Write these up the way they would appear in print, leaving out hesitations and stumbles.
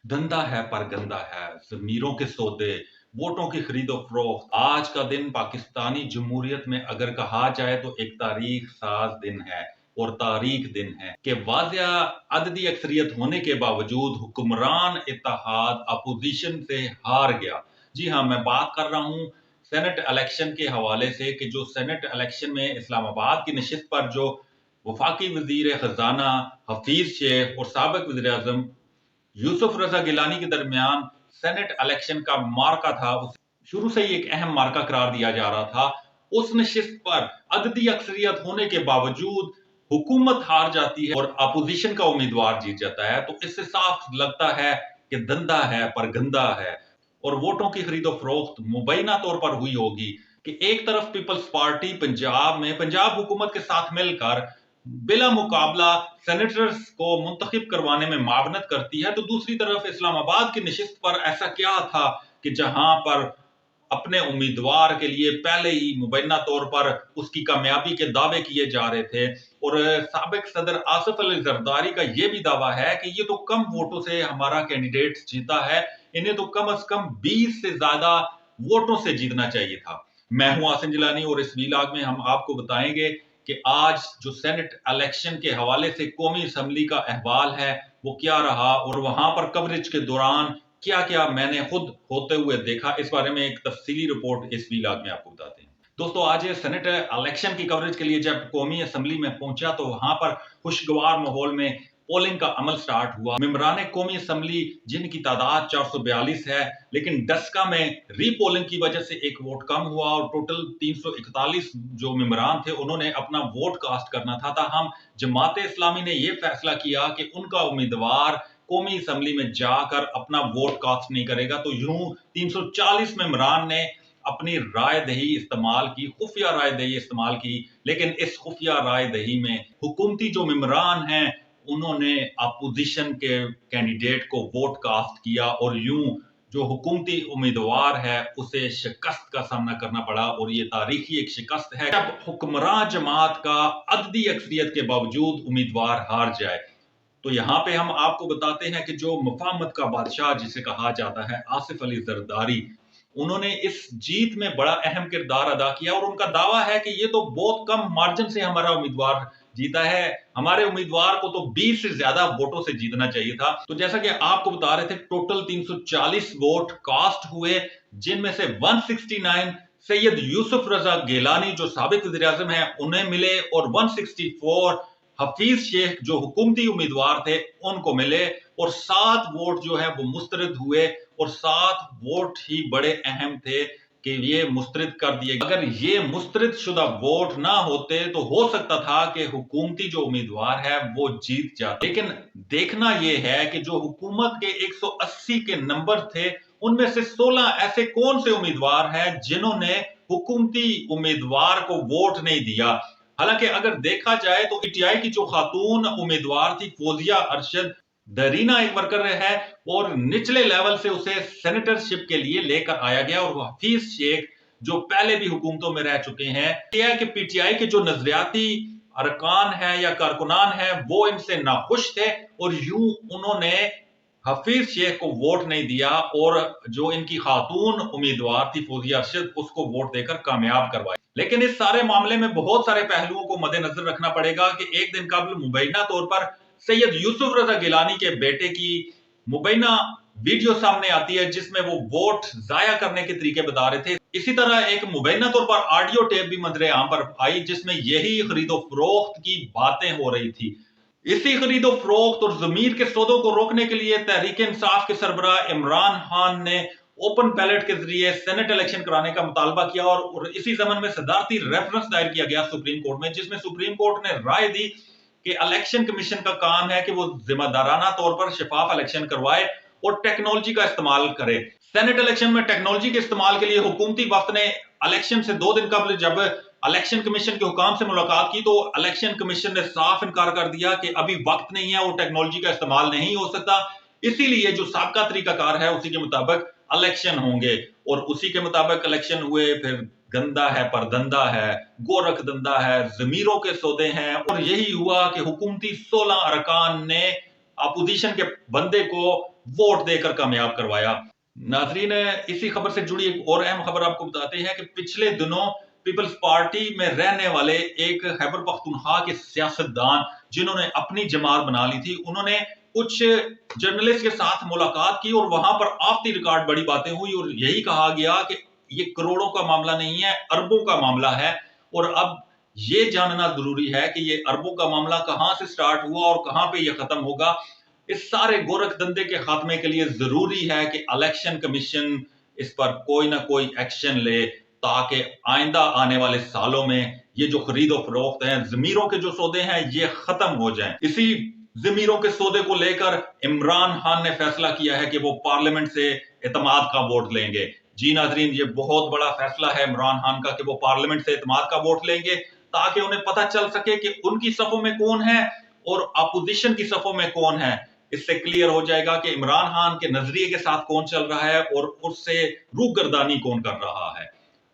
धंधा है पर गंदा है, ज़मीरों के सौदे, वोटों की खरीदो फरोख्त। आज का दिन पाकिस्तानी जमहूरियत में अगर कहा जाए तो एक तारीख साज दिन है और तारीख दिन है कि वाज़िया अददी अक्सरियत होने के बावजूद हुक्मरान इत्तेहाद अपोजिशन से हार गया। जी हाँ, मैं बात कर रहा हूँ सेनेट इलेक्शन के हवाले से कि जो सेनेट इलेक्शन में इस्लामाबाद की नशिस्त पर जो वफाकी वजीर खजाना हफीज शेख और साबिक वज़ीर आज़म यूसुफ रजा गिलानी के दरमियान सेनेट इलेक्शन का मार्का था, उसे शुरू से ही एक अहम मार्का करार दिया जा रहा था। उस नशिस्त पर अददी अक्सरियत होने के बावजूद हुकूमत हार जाती है और अपोजिशन का उम्मीदवार जीत जाता है, तो इससे साफ लगता है कि धंधा है पर गंदा है और वोटों की खरीदो फरोख्त मुबैना तौर पर हुई होगी कि एक तरफ पीपल्स पार्टी पंजाब में पंजाब हुकूमत के साथ मिलकर बिला मुकाबला सेनेटर्स को मुंतखब करवाने में मावनत करती है, तो दूसरी तरफ इस्लामाबाद की नशिस्त पर ऐसा क्या था कि जहां पर अपने उम्मीदवार के लिए पहले ही मुबैना तौर पर उसकी कामयाबी के दावे किए जा रहे थे और साबिक सदर आसिफ अली जरदारी का यह भी दावा है कि ये तो कम वोटों से हमारा कैंडिडेट जीता है, इन्हें तो कम से कम 20 से ज्यादा वोटों से जीतना चाहिए था। मैं हूं आसिम जिलानी और इस वीलॉग में हम आपको बताएंगे कि आज जो सेनेट इलेक्शन के हवाले से कौमी असम्बली का अहवाल है वो क्या रहा और वहां पर कवरेज के दौरान क्या क्या मैंने खुद होते हुए देखा, इस बारे में एक तफसीली रिपोर्ट इस वीलॉग में आपको बताते हैं। दोस्तों, आज सेनेट इलेक्शन की कवरेज के लिए जब कौमी असम्बली में पहुंचा तो वहां पर खुशगवार माहौल में पोलिंग का अमल स्टार्ट हुआ। मेंबरान कौमी असम्बली जिनकी तादाद 442 है, लेकिन डस्का में रीपोलिंग की वजह से एक वोट कम हुआ और टोटल 341 जो मेंबरान थे उन्होंने अपना वोट कास्ट करना था। ताहम जमात इस्लामी ने यह फैसला किया कि उनका उम्मीदवार कौमी असम्बली में जाकर अपना वोट कास्ट नहीं करेगा, तो यूं 340 मेंबरान ने अपनी राय दही इस्तेमाल की, खुफिया राय दही इस्तेमाल की। लेकिन इस खुफिया राय दही में हुकूमती जो मेंबरान हैं उन्होंने अपोजिशन के कैंडिडेट को वोट कास्ट किया और यूं जो हुकूमती उम्मीदवार है उसे शिकस्त का सामना करना पड़ा और ये तारीखी एक शिकस्त है जब हुक्मरान जमात का अददी अक्सरियत के बावजूद उम्मीदवार हार जाए। तो यहाँ पे हम आपको बताते हैं कि जो मुफाहमत का बादशाह जिसे कहा जाता है आसिफ अली जरदारी, उन्होंने इस जीत में बड़ा अहम किरदार अदा किया और उनका दावा है कि ये तो बहुत कम मार्जिन से हमारा उम्मीदवार जीता है, हमारे उम्मीदवार को तो 20 से ज्यादा वोटों से जीतना चाहिए था। तो जैसा कि आपको बता रहे थे, टोटल 340 वोट कास्ट हुए, जिनमें से 169 सैयद यूसुफ रजा गिलानी जो साबिक वज़ीर आज़म है उन्हें मिले और 164 हफीज शेख जो हुकूमती उम्मीदवार थे उनको मिले और 7 वोट जो है वो मुस्तरद हुए और 7 वोट ही बड़े अहम थे कि ये मुस्तरद कर दिए। अगर ये मुस्तरद शुदा वोट ना होते तो हो सकता था कि हुकूमती जो उम्मीदवार है वो जीत जाता। लेकिन देखना यह है कि जो हुकूमत के 180 के नंबर थे उनमें से 16 ऐसे कौन से उम्मीदवार हैं जिन्होंने हुकूमती उम्मीदवार को वोट नहीं दिया। हालांकि अगर देखा जाए तो पीटीआई की जो खातून उम्मीदवार थी फौजिया अरशद दरीना एक वर्कर है और निचले लेवल से उसे सेनेटरशिप के लिए लेकर आया गया और हफीज शेख जो पहले भी हुकूमतों में रह चुके हैं, यह है कि पीटीआई के जो नजरियाती अरकान है या कारकुनान है वो इनसे नाखुश थे और यूं उन्होंने हफीज शेख को वोट नहीं दिया और जो इनकी खातून उम्मीदवार थी फौजिया अरशद उसको वोट देकर कामयाब करवाया। लेकिन इस सारे मामले में बहुत सारे पहलुओं को मद्देनजर रखना पड़ेगा कि एक दिन कबल मुबैना तौर पर सैयद यूसुफ रजा गिलानी के बेटे की मुबैना वीडियो सामने आती है जिसमें वो वोट जाया करने के तरीके बता रहे थे। इसी तरह एक मुबैना तौर पर ऑडियो टेप भी मंजरे आम पर आई जिसमें यही खरीदो फरोख्त की बातें हो रही थी। इसी खरीदो फरोख्त और जमीर के सौदों को रोकने के लिए तहरीक इंसाफ के सरबराह इमरान खान ने ओपन बैलेट के जरिए सेनेट इलेक्शन कराने का मुतालबा किया और इसी जमन में सदारती रेफरेंस दायर किया गया सुप्रीम कोर्ट में, जिसमें सुप्रीम कोर्ट ने राय दी कि इलेक्शन कमीशन का काम है कि वो जिम्मेदाराना तौर पर शफाफ इलेक्शन करवाए और टेक्नोलॉजी का इस्तेमाल करे। सेनेट इलेक्शन में टेक्नोलॉजी के इस्तेमाल के लिए हुकूमती वक्त ने इलेक्शन से 2 दिन कबल जब इलेक्शन कमीशन के हुकाम से मुलाकात की तो इलेक्शन कमीशन ने साफ इनकार कर दिया कि अभी वक्त नहीं है और टेक्नोलॉजी का इस्तेमाल नहीं हो सकता, इसीलिए जो साबका तरीकाकार है उसी के मुताबिक इलेक्शन होंगे और उसी के मुताबिक इलेक्शन हुए। फिर गंदा है पर धंधा है, गोरख धंधा है, जमीरों के सौदे हैं और यही हुआ कि हुकूमती 16 अरकान ने अपोजिशन के बंदे को वोट देकर कामयाब करवाया। नाजरीन, इसी खबर से जुड़ी एक और अहम खबर आपको बताते हैं कि पिछले दिनों पीपल्स पार्टी में रहने वाले एक खैबर पख्तूनख्वा के सियासतदान जिन्होंने अपनी जमात बना ली थी, उन्होंने कुछ जर्नलिस्ट के साथ मुलाकात की और वहां पर ऑफ द रिकॉर्ड बड़ी बातें हुई और यही कहा गया कि ये करोड़ों का मामला नहीं है, अरबों का मामला है। और अब ये जानना जरूरी है कि ये अरबों का मामला कहां से स्टार्ट हुआ और कहां पे ये खत्म होगा। इस सारे गोरख धंधे के खात्मे के लिए जरूरी है कि इलेक्शन कमीशन इस पर कोई ना कोई एक्शन ले, ताकि आइंदा आने वाले सालों में ये जो खरीदो फरोख्त है, जमीरों के जो सौदे हैं, ये खत्म हो जाएं। इसी जमीरों के सौदे को लेकर इमरान खान ने फैसला किया है कि वो पार्लियामेंट से एतमाद का वोट लेंगे। जी नाजरीन, ये बहुत बड़ा फैसला है इमरान खान का कि वो पार्लियामेंट से एतमाद का वोट लेंगे, ताकि उन्हें पता चल सके कि उनकी सफों में कौन है और अपोजिशन की सफों में कौन है। इससे क्लियर हो जाएगा कि इमरान खान के नजरिए के साथ कौन चल रहा है और उससे रूगर्दानी कौन कर रहा है।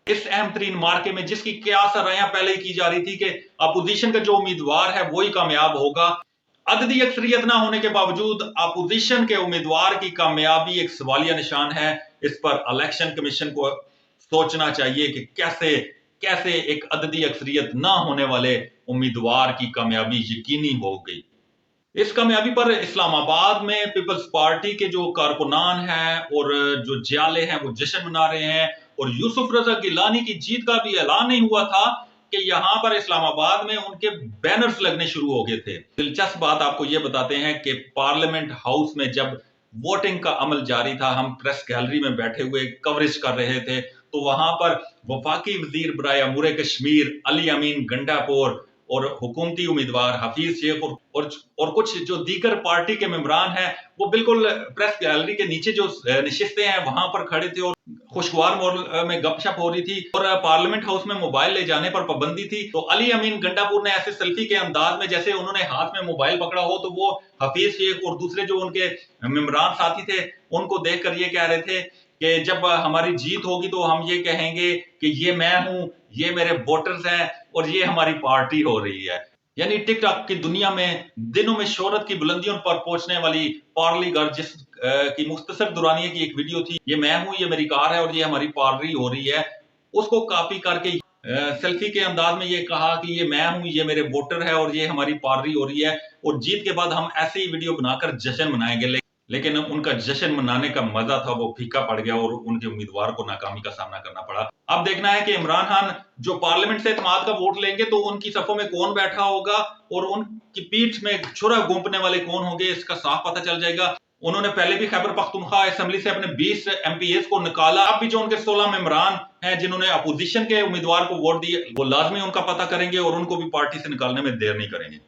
इस अहम तरीन मार्के में जिसकी क्या सराहियां पहले ही की जा रही थी कि अपोजिशन का जो उम्मीदवार है वही कामयाब होगा, अददी अक्सरियत ना होने के बावजूद अपोजिशन के उम्मीदवार की कामयाबी एक सवालिया निशान है। इस पर इलेक्शन कमीशन को सोचना चाहिए कि कैसे कैसे एक अददी अक्सरियत ना होने वाले उम्मीदवार की कामयाबी यकीनी हो गई। इस कामयाबी पर इस्लामाबाद में पीपल्स पार्टी के जो कारकुनान हैं और जो जियाले हैं वो जश्न मना रहे हैं और यूसुफ रजा गिलानी की जीत का भी ऐलान नहीं हुआ था कि यहां पर इस्लामाबाद में उनके बैनर्स लगने शुरू हो गए थे। दिलचस्प बात आपको यह बताते हैं कि पार्लियामेंट हाउस में जब वोटिंग का अमल जारी था, हम प्रेस गैलरी में बैठे हुए कवरेज कर रहे थे, तो वहां पर वफाकी वजीर बराए अमूर कश्मीर अली अमीन गंडापुर और हुकूमती उम्मीदवार हफीज शेख और कुछ जो दीगर पार्टी के मेंबरान हैं वो बिल्कुल प्रेस गैलरी के नीचे जो नशिस्तें हैं वहां पर खड़े थे और खुशगवार माहौल में गपशप हो रही थी और पार्लियामेंट हाउस में मोबाइल ले जाने पर पाबंदी थी। तो अली अमीन गंडापुर ने ऐसे सेल्फी के अंदाज में जैसे उन्होंने हाथ में मोबाइल पकड़ा हो, तो वो हफीज शेख और दूसरे जो उनके मेंबरान साथी थे उनको देखकर ये कह रहे थे कि जब हमारी जीत होगी तो हम ये कहेंगे कि ये मैं हूं, ये मेरे वोटर्स हैं और ये हमारी पार्टी हो रही है। यानी टिकटॉक की दुनिया में दिनों में शोहरत की बुलंदियों पर पहुंचने वाली पार्ली गर्ल जिस की मुख्तसर दुरानिया की एक वीडियो थी, ये मैं हूं, ये मेरी कार है और ये हमारी पार्टी हो रही है, उसको कॉपी करके सेल्फी के अंदाज में ये कहा कि ये मैं हूं, ये मेरे वोटर है और ये हमारी पार्टी हो रही है और जीत के बाद हम ऐसे ही वीडियो बनाकर जश्न मनाएंगे। लेकिन उनका जश्न मनाने का मजा था वो फीका पड़ गया और उनके उम्मीदवार को नाकामी का सामना करना पड़ा। अब देखना है कि इमरान खान जो पार्लियामेंट से एतमाद का वोट लेंगे तो उनकी सफों में कौन बैठा होगा और उनकी पीठ में छुरा घोंपने वाले कौन होंगे, इसका साफ पता चल जाएगा। उन्होंने पहले भी खैबर पख्तूनख्वा असेंबली से अपने 20 एमपीएस को निकाला। अब भी जो उनके 16 मेंबरान हैं जिन्होंने अपोजिशन के उम्मीदवार को वोट दिए, वो लाजमी उनका पता करेंगे और उनको भी पार्टी से निकालने में देर नहीं करेंगे।